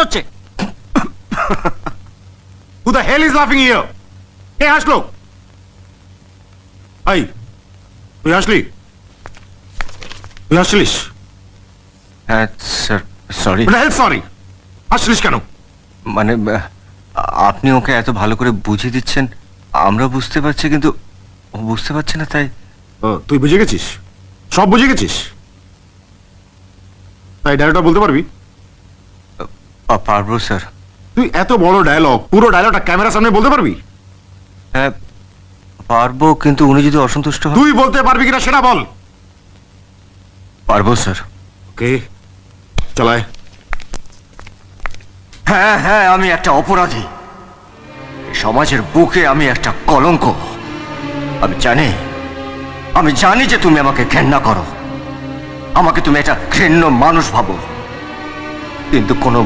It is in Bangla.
হচ্ছে। Who the hell is laughing here? কে হাসলো? এই, তুই হাসলি? তুই হাসলিস? হ্যাঁ স্যার, সরি। সরি, হাসলিস কেন? মানে আপনি ওকে এত ভালো করে বুঝিয়ে দিচ্ছেন, আমরা বুঝতে পারছি, কিন্তু ও বুঝতে পারছে না, তাই। তুই বুঝে গেছিস? সব বুঝে গেছিস? তাই ডায়লগটা বলতে পারবি? পারবো স্যার। তুই এত বড় ডায়লগ, পুরো ডায়লগটা ক্যামেরার সামনে বলতে পারবি? হ্যাঁ পারবো, কিন্তু উনি যদি অসন্তুষ্ট হন। তুই বলতে পারবি কিনা সেটা বল। পারবো স্যার। ওকে, চালায়। হ্যাঁ হ্যাঁ, আমি একটা অপরাধী, সমাজের বুকে আমি একটা কলঙ্ক। আমি জানি যে তুমি আমাকে ঘেন্না করো, আমাকে তুমি একটা ঘৃণ্য মানুষ ভাবো, কিন্তু কোনো